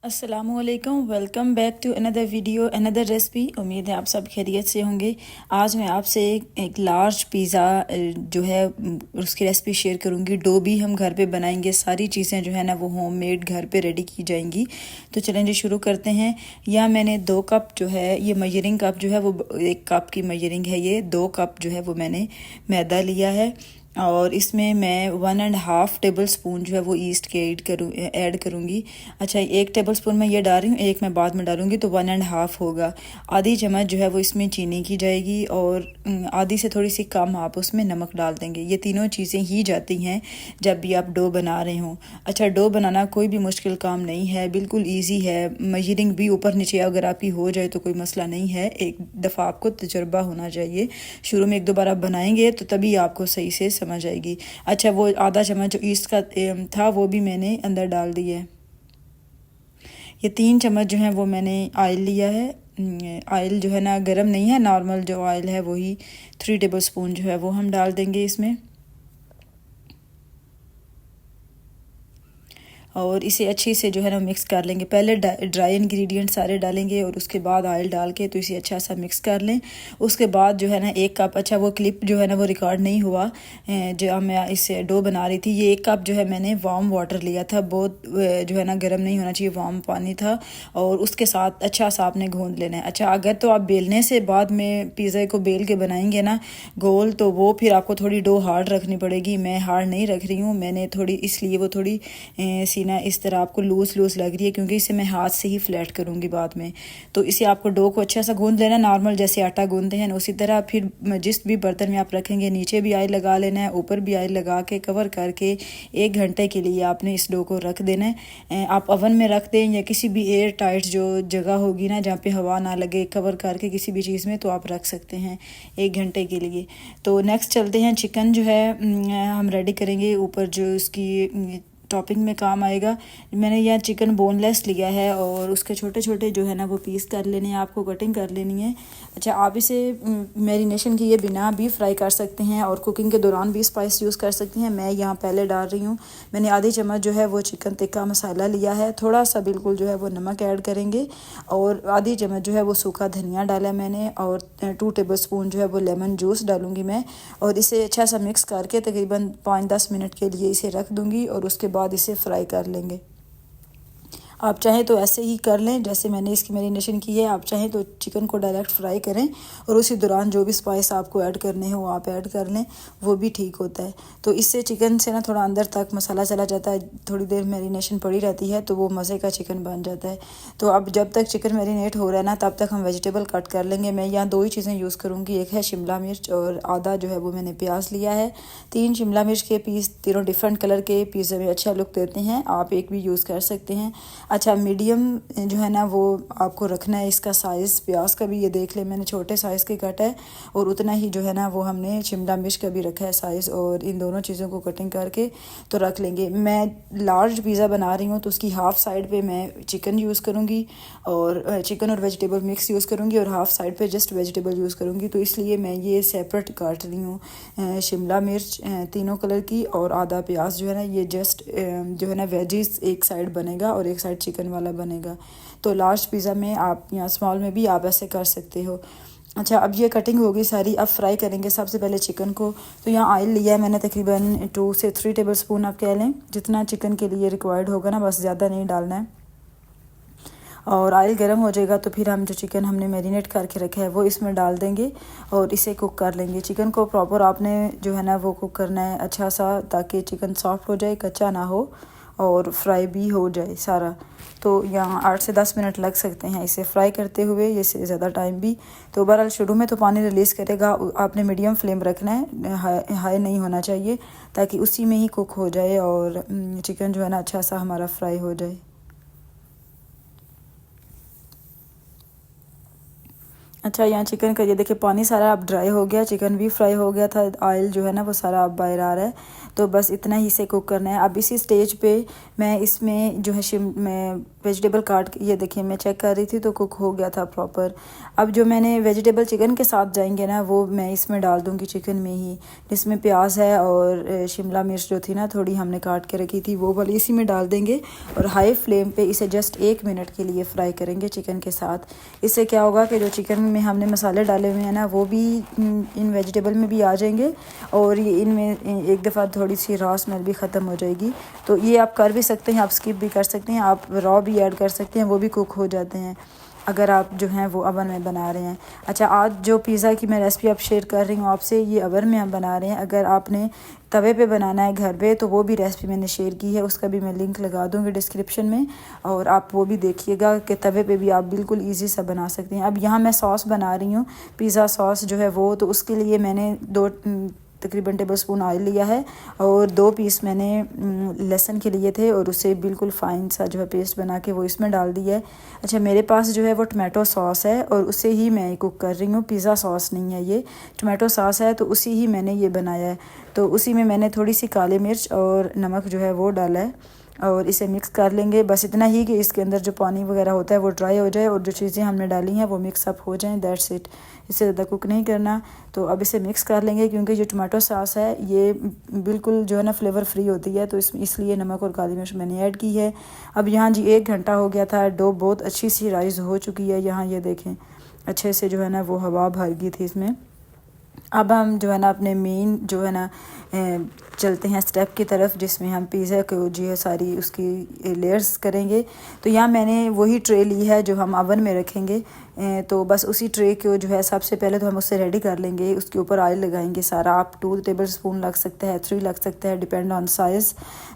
अस्सलामुअलैकुम, welcome back to another video, another recipe. उम्मीद है आप सब खैरियत से होंगे। आज मैं आपसे एक लार्ज पिज़्ज़ा जो है उसकी रेसिपी शेयर करूंगी। डो भी हम घर पे बनाएंगे, सारी चीज़ें जो है ना वो होममेड घर पे रेडी की जाएंगी। तो चलें जी शुरू करते हैं। यहाँ मैंने 2 कप जो है ये मेजरिंग कप जो है वो 1 कप की मेजरिंग है। ये 2 कप जो है वो मैंने मैदा लिया है और इसमें मैं 1.5 टेबल स्पून जो है वो ईस्ट के ऐड करूँगी। अच्छा, 1 टेबल स्पून मैं ये डाल रही हूँ, एक मैं बाद में डालूँगी तो 1.5 होगा। आधी चम्मच जो है वो इसमें चीनी की जाएगी और आधी से थोड़ी सी कम आप उसमें नमक डाल देंगे। ये तीनों चीज़ें ही जाती हैं जब भी आप डो बना रहे हों। अच्छा, डो बनाना कोई भी मुश्किल काम नहीं है, बिल्कुल ईजी है। मेजरिंग भी ऊपर नीचे अगर आपकी हो जाए तो कोई मसला नहीं है। एक दफ़ा आपको तजुर्बा होना चाहिए। शुरू में 1-2 बार आप बनाएंगे तो तभी आपको सही से समझ आएगी। अच्छा, वो आधा चम्मच जो ईस्ट का था वो भी मैंने अंदर डाल दिया है। ये 3 चम्मच जो है वो मैंने ऑयल लिया है। ऑयल जो है ना गरम नहीं है, नॉर्मल जो ऑयल है वही 3 टेबल स्पून जो है वो हम डाल देंगे इसमें और इसे अच्छे से जो है ना मिक्स कर लेंगे। पहले ड्राई इंग्रेडिएंट सारे डालेंगे और उसके बाद ऑयल डाल के तो इसे अच्छा सा मिक्स कर लें। उसके बाद जो है ना 1 कप, अच्छा वो क्लिप जो है ना वो रिकॉर्ड नहीं हुआ जो मैं इससे डो बना रही थी। ये 1 कप जो है मैंने वार्म वाटर लिया था, बहुत जो है ना गर्म नहीं होना चाहिए, वार्म पानी था और उसके साथ अच्छा सा आपने गूंद लेना है। अच्छा, अगर तो आप बेलने से बाद में पिज़्ज़ा को बेल के बनाएंगे ना गोल तो वो फिर आपको थोड़ी डो हार्ड रखनी पड़ेगी। मैं हार्ड नहीं रख रही हूँ, मैंने थोड़ी इसलिए वो थोड़ी ना इस तरह आपको लूज़ लग रही है क्योंकि इसे मैं हाथ से ही फ्लैट करूँगी बाद में। तो इसे आपको डो को अच्छा सा गूंद लेना, नॉर्मल जैसे आटा गूंदते हैं उसी तरह। फिर जिस भी बर्तन में आप रखेंगे नीचे भी ऑयल लगा लेना है, ऊपर भी ऑयल लगा के कवर करके 1 घंटे के लिए आपने इस डो को रख देना है। आप ओवन में रख दें या किसी भी एयर टाइट जो जगह होगी ना जहाँ पे हवा ना लगे, कवर करके किसी भी चीज़ में तो आप रख सकते हैं 1 घंटे के लिए। तो नेक्स्ट चलते हैं, चिकन जो है हम रेडी करेंगे। ऊपर जो उसकी टॉपिंग में काम आएगा, मैंने यहाँ चिकन बोनलेस लिया है और उसके छोटे छोटे जो है ना वो पीस कर लेने हैं, आपको कटिंग कर लेनी है। अच्छा, आप इसे मैरिनेशन किए बिना भी फ्राई कर सकते हैं और कुकिंग के दौरान भी स्पाइस यूज़ कर सकते हैं। मैं यहाँ पहले डाल रही हूँ। मैंने आधी चम्मच जो है वो चिकन टिक्का मसाला लिया है, थोड़ा सा बिल्कुल जो है वो नमक ऐड करेंगे और आधी चम्मच जो है वो सूखा धनिया डाला मैंने और 2 टेबल स्पून जो है वो लेमन जूस डालूँगी मैं और इसे अच्छा सा मिक्स करके तकरीबन 5-10 मिनट के लिए इसे रख दूँगी और उसके बाद इसे फ्राई कर लेंगे। आप चाहें तो ऐसे ही कर लें जैसे मैंने इसकी मैरिनेशन की है, आप चाहें तो चिकन को डायरेक्ट फ्राई करें और उसी दौरान जो भी स्पाइस आपको ऐड करने हो आप ऐड कर लें, वो भी ठीक होता है। तो इससे चिकन से ना थोड़ा अंदर तक मसाला चला जाता है, थोड़ी देर मैरिनेशन पड़ी रहती है तो वो मज़े का चिकन बन जाता है। तो अब जब तक चिकन मैरिनेट हो रहा है ना तब तक हम वेजिटेबल कट कर लेंगे। मैं यहाँ 2 ही चीज़ें यूज़ करूँगी, एक है शिमला मिर्च और आधा जो है वो मैंने प्याज लिया है। 3 शिमला मिर्च के पीस, तीनों डिफरेंट कलर के पिज़्ज़ा में अच्छा लुक देते हैं, आप एक भी यूज़ कर सकते हैं। अच्छा, मीडियम जो है ना वो आपको रखना है इसका साइज़। प्याज का भी ये देख लें, मैंने छोटे साइज़ की कट है और उतना ही जो है ना वो हमने शिमला मिर्च का भी रखा है साइज़ और इन दोनों चीज़ों को कटिंग करके तो रख लेंगे। मैं लार्ज पिज़्ज़ा बना रही हूँ तो उसकी हाफ़ साइड पे मैं चिकन यूज़ करूँगी और चिकन और वेजिटेबल मिक्स यूज़ करूँगी और हाफ़ साइड पे जस्ट वेजिटेबल यूज़ करूँगी। तो इसलिए मैं ये सेपरेट काट रही हूँ। शिमला मिर्च तीनों कलर की और आधा प्याज जो है ना ये जस्ट जो है ना वेजिस एक साइड बनेगा और एक साइड चिकन वाला बनेगा। तो लार्ज पिज़्ज़ा में आप या स्मॉल में भी आप ऐसे कर सकते हो। अच्छा, अब ये कटिंग होगी सारी, अब फ्राई करेंगे सबसे पहले चिकन को। तो यहाँ ऑयल लिया है मैंने तकरीबन 2 से 3 टेबल स्पून, आप कह लें जितना चिकन के लिए रिक्वायर्ड होगा ना, बस ज़्यादा नहीं डालना है। और ऑयल गर्म हो जाएगा तो फिर हम जो चिकन हमने मैरिनेट करके रखा है वो इसमें डाल देंगे और इसे कुक कर लेंगे। चिकन को प्रॉपर आपने जो है ना वो कुक करना है अच्छा सा, ताकि चिकन सॉफ्ट हो जाए, कच्चा ना हो और फ्राई भी हो जाए सारा। तो यहाँ 8 से 10 मिनट लग सकते हैं इसे फ्राई करते हुए, इससे ज़्यादा टाइम भी। तो बहरहाल शुरू में तो पानी रिलीज़ करेगा, आपने मीडियम फ्लेम रखना है, हाई नहीं होना चाहिए, ताकि उसी में ही कुक हो जाए और चिकन जो है ना अच्छा सा हमारा फ्राई हो जाए। अच्छा, यहाँ चिकन का ये देखिए पानी सारा अब ड्राई हो गया, चिकन भी फ्राई हो गया था, ऑयल जो है ना वो सारा अब बाहर आ रहा है। तो बस इतना ही से कुक करना है। अब इसी स्टेज पे मैं इसमें जो है मैं वेजिटेबल काट ये देखिए मैं चेक कर रही थी तो कुक हो गया था प्रॉपर। अब जो मैंने वेजिटेबल चिकन के साथ जाएंगे ना वो मैं इसमें डाल दूँगी चिकन में ही, जिसमें प्याज है और शिमला मिर्च जो थी ना थोड़ी हमने काट के रखी थी वो वाली इसी में डाल देंगे। और हाई फ्लेम पे इसे जस्ट 1 मिनट के लिए फ्राई करेंगे चिकन के साथ। इससे क्या होगा कि जो चिकन में हमने मसाले डाले हुए हैं ना वो भी इन वेजिटेबल में भी आ जाएंगे और ये इनमें एक दफ़ा थोड़ी सी रॉ स्मेल भी ख़त्म हो जाएगी। तो ये आप कर भी सकते हैं, आप स्किप भी कर सकते हैं, आप रॉ भी ऐड कर सकते हैं, वो भी कुक हो जाते हैं अगर आप जो हैं वो अवन में बना रहे हैं। अच्छा, आज जो पिज़्ज़ा की मैं रेसिपी आप शेयर कर रही हूँ आपसे, ये अवन में हम बना रहे हैं। अगर आपने तवे पे बनाना है घर पे तो वो भी रेसिपी मैंने शेयर की है, उसका भी मैं लिंक लगा दूँगी डिस्क्रिप्शन में, और आप वो भी देखिएगा कि तवे पे भी आप बिल्कुल ईजी सा बना सकते हैं। अब यहाँ मैं सॉस बना रही हूँ, पिज़्ज़ा सॉस जो है वो, तो उसके लिए मैंने 2 तकरीबन टेबलस्पून ऑयल लिया है और 2 पीस मैंने लहसुन के लिए थे और उसे बिल्कुल फ़ाइन सा जो है पेस्ट बना के वो इसमें डाल दिया है। अच्छा, मेरे पास जो है वो टमाटो सॉस है और उसे ही मैं कुक कर रही हूँ, पिज़्ज़ा सॉस नहीं है ये, टमाटो सॉस है, तो उसी ही मैंने ये बनाया है। तो उसी में मैंने थोड़ी सी काली मिर्च और नमक जो है वो डाला है और इसे मिक्स कर लेंगे। बस इतना ही कि इसके अंदर जो पानी वगैरह होता है वो ड्राई हो जाए और जो चीज़ें हमने डाली हैं वो मिक्स अप हो जाएं, दैट्स इट। इससे ज़्यादा कुक नहीं करना। तो अब इसे मिक्स कर लेंगे क्योंकि जो टमाटो सॉस है ये बिल्कुल जो है ना फ्लेवर फ्री होती है, तो इसलिए नमक और काली मिर्च मैंने ऐड की है। अब यहाँ जी 1 घंटा हो गया था, डो बहुत अच्छी सी राइस हो चुकी है। यहाँ ये देखें अच्छे से जो है ना वो हवा भर गई थी इसमें। अब हम जो है ना अपने मेन जो है ना चलते हैं स्टेप की तरफ, जिसमें हम पिज़्ज़ा को जो है सारी उसकी लेयर्स करेंगे। तो यहाँ मैंने वही ट्रे ली है जो हम अवन में रखेंगे। तो बस उसी ट्रे को जो है सबसे पहले तो हम उससे रेडी कर लेंगे, उसके ऊपर ऑयल लगाएंगे सारा। आप 2 टेबलस्पून लग सकता है, 3 लग सकता है, डिपेंड ऑन साइज़।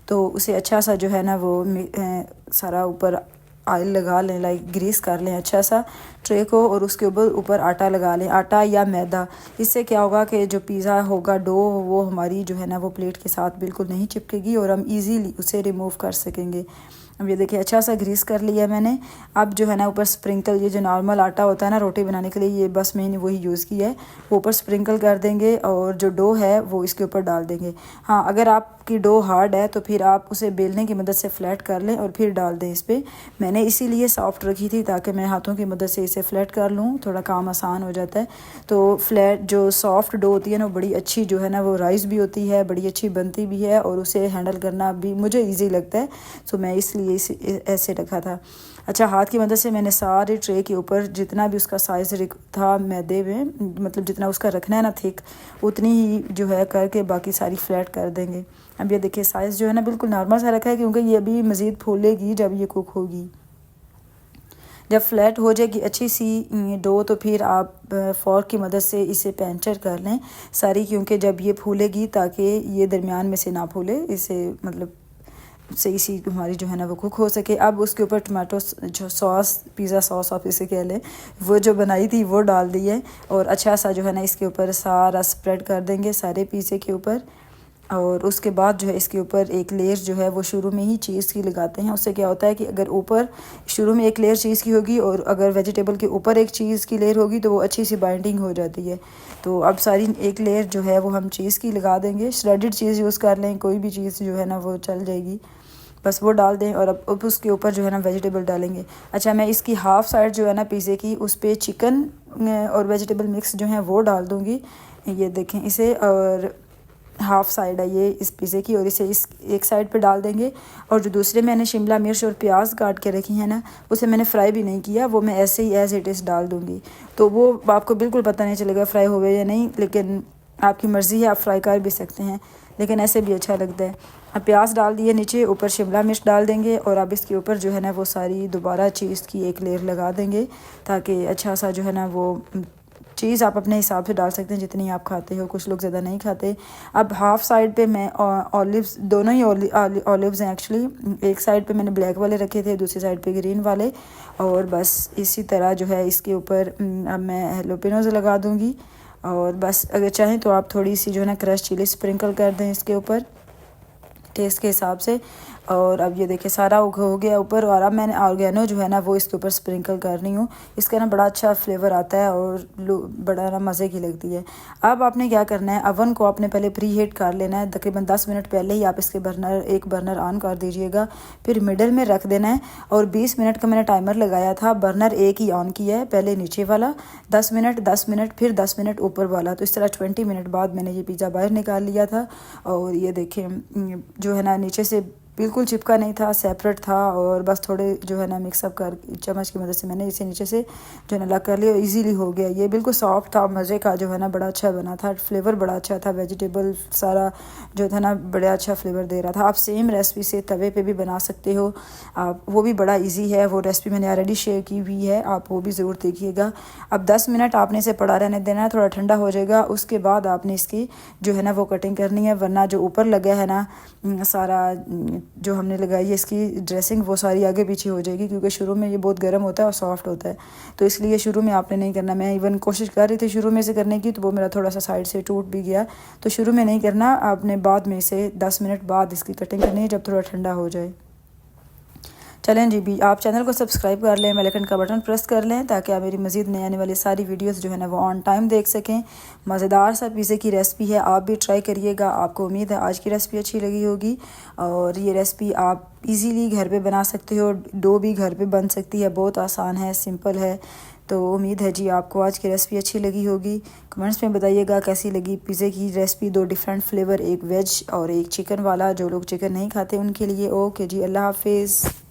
तो उसे अच्छा सा जो है ना वो सारा ऊपर ऑयल लगा लें, लाइक ग्रीस कर लें अच्छा सा ट्रे को, और उसके ऊपर आटा लगा लें, आटा या मैदा। इससे क्या होगा कि जो पिज़्ज़ा होगा डो वो हमारी जो है ना वो प्लेट के साथ बिल्कुल नहीं चिपकेगी और हम इजीली उसे रिमूव कर सकेंगे। अब ये देखिए अच्छा सा ग्रीस कर लिया मैंने। अब जो है ना ऊपर स्प्रिंकल, ये जो नॉर्मल आटा होता है ना रोटी बनाने के लिए, ये बस मैंने वही यूज़ किया है, वो ऊपर स्प्रिंकल कर देंगे और जो डो है वो इसके ऊपर डाल देंगे। हाँ, अगर आपकी डो हार्ड है तो फिर आप उसे बेलने की मदद से फ्लैट कर लें और फिर डाल दें इस पर। मैंने इसीलिए सॉफ्ट रखी थी ताकि मैं हाथों की मदद से इसे फ्लैट कर लूँ, थोड़ा काम आसान हो जाता है। तो फ्लैट जो सॉफ्ट डो होती है ना बड़ी अच्छी जो है ना वो राइस भी होती है, बड़ी अच्छी बनती भी है और उसे हैंडल करना भी मुझे ईजी लगता है। तो मैं इसलिए ऐसे रखा था। अच्छा, हाथ की मदद से मैंने सारे ट्रे के ऊपर जितना भी उसका साइज़ था मैदे में, मतलब जितना उसका रखना है ना थिक, उतनी ही जो है करके बाकी सारी फ्लैट कर देंगे। अब ये देखिए साइज़ जो है ना बिल्कुल नॉर्मल सा रखा है क्योंकि ये अभी मज़ीद फूलेगी जब ये कुक होगी। जब फ्लैट हो जाएगी अच्छी सी डो तो फिर आप फॉर्क की मदद से इसे पैंचर कर लें सारी, क्योंकि जब ये फूलेगी ताकि ये दरमियान में से ना फूले, इसे मतलब सही सी हमारी जो है ना वो कुक हो सके। अब उसके ऊपर टमाटो जो सॉस, पिज़्ज़ा सॉस आप इसे कह लें, वो जो बनाई थी वो डाल दी है और अच्छा सा जो है ना इसके ऊपर सारा स्प्रेड कर देंगे सारे पिज़्ज़े के ऊपर। और उसके बाद जो है इसके ऊपर एक लेयर जो है वो शुरू में ही चीज़ की लगाते हैं। उससे क्या होता है कि अगर ऊपर शुरू में एक लेयर चीज़ की होगी और अगर वेजिटेबल के ऊपर एक चीज़ की लेयर होगी तो वो अच्छी सी बाइंडिंग हो जाती है। तो अब सारी एक लेयर जो है वो हम चीज़ की लगा देंगे। श्रेडेड चीज़ यूज़ कर लें, कोई भी चीज़ जो है ना वो चल जाएगी, बस वो डाल दें और अब उसके ऊपर जो है ना वेजिटेबल डालेंगे। अच्छा, मैं इसकी हाफ़ साइड जो है ना पिज़्ज़े की उस पर चिकन और वेजिटेबल मिक्स जो है वो डाल दूँगी। ये देखें इसे, और हाफ़ साइड है ये इस पिज़्ज़े की, और इसे इस एक साइड पे डाल देंगे। और जो दूसरे मैंने शिमला मिर्च और प्याज काट के रखी है ना, उसे मैंने फ्राई भी नहीं किया, वो मैं ऐसे ही एज़ इट इज़ डाल दूँगी। तो वो आपको बिल्कुल पता नहीं चलेगा फ्राई हो गया या नहीं, लेकिन आपकी मर्ज़ी है, आप फ्राई कर भी सकते हैं, लेकिन ऐसे भी अच्छा लगता है। अब प्याज डाल दिए नीचे, ऊपर शिमला मिर्च डाल देंगे और अब इसके ऊपर जो है ना वो सारी दोबारा चीज़ की एक लेयर लगा देंगे ताकि अच्छा सा जो है ना वो चीज़ आप अपने हिसाब से डाल सकते हैं जितनी आप खाते हो, कुछ लोग ज़्यादा नहीं खाते। अब हाफ़ साइड पे मैं ऑलिव्स, दोनों ही ऑलिव्स हैं एक्चुअली, एक साइड पे मैंने ब्लैक वाले रखे थे, दूसरी साइड पे ग्रीन वाले, और बस इसी तरह जो है इसके ऊपर अब मैं हैलोपिनोज़ लगा दूँगी। और बस अगर चाहें तो आप थोड़ी सी जो है ना क्रश चिली स्प्रिंकल कर दें इसके ऊपर। टेस्ट के हिसाब से। और अब ये देखिए सारा हो गया ऊपर, और अब मैंने ऑर्गेनो जो है ना वो इसके ऊपर स्प्रिंकल कर रही हूँ। इसका ना बड़ा अच्छा फ्लेवर आता है और बड़ा ना मज़े की लगती है। अब आपने क्या करना है, अवन को आपने पहले प्री हीट कर लेना है। तकरीबन 10 मिनट पहले ही आप इसके एक बर्नर ऑन कर दीजिएगा, फिर मिडल में रख देना है। और 20 मिनट का मैंने टाइमर लगाया था, बर्नर एक ही ऑन किया है, पहले नीचे वाला 10 मिनट, 10 मिनट, फिर 10 मिनट ऊपर वाला। तो इस तरह 20 मिनट बाद मैंने ये पिज़्ज़ा बाहर निकाल लिया था। और ये देखें जो है ना नीचे से बिल्कुल चिपका नहीं था, सेपरेट था। और बस थोड़े जो है ना मिक्सअप कर चम्मच की मदद से मैंने इसे नीचे से जो है ना अलग कर लिया, इजीली हो गया। ये बिल्कुल सॉफ्ट था, मज़े का जो है ना बड़ा अच्छा बना था, फ्लेवर बड़ा अच्छा था, वेजिटेबल सारा जो था ना बड़ा अच्छा फ्लेवर दे रहा था। आप सेम रेसिपी से तवे पे भी बना सकते हो आप, वो भी बड़ा इजी है। वो रेसिपी मैंने ऑलरेडी शेयर की हुई है, आप वो भी ज़रूर देखिएगा। अब 10 मिनट आपने इसे पड़ा रहने देना है, थोड़ा ठंडा हो जाएगा। उसके बाद आपने इसकी जो है ना वो कटिंग करनी है, वरना जो ऊपर लगा है ना सारा जो हमने लगाई है इसकी ड्रेसिंग, वो सारी आगे पीछे हो जाएगी, क्योंकि शुरू में ये बहुत गर्म होता है और सॉफ्ट होता है। तो इसलिए शुरू में आपने नहीं करना। मैं इवन कोशिश कर रही थी शुरू में से करने की, तो वो मेरा थोड़ा सा साइड से टूट भी गया। तो शुरू में नहीं करना, आपने बाद में से 10 मिनट बाद इसकी कटिंग करनी है, जब थोड़ा ठंडा हो जाए। चलें जी भी, आप चैनल को सब्सक्राइब कर लें, बेल आइकन का बटन प्रेस कर लें, ताकि आप मेरी मज़ीद नई आने वाली सारी वीडियोस जो है ना वो ऑन टाइम देख सकें। मज़ेदार सा पिज़्ज़े की रेसिपी है, आप भी ट्राई करिएगा। आपको उम्मीद है आज की रेसिपी अच्छी लगी होगी। और ये रेसिपी आप इजीली घर पे बना सकते हो, डो भी घर पे बन सकती है, बहुत आसान है, सिंपल है। तो उम्मीद है जी आपको आज की रेसिपी अच्छी लगी होगी। कमेंट्स में बताइएगा कैसी लगी पिज़्ज़े की रेसिपी। 2 डिफरेंट फ्लेवर, एक वेज और एक चिकन वाला, जो लोग चिकन नहीं खाते उनके लिए। ओके जी, अल्लाह हाफिज़।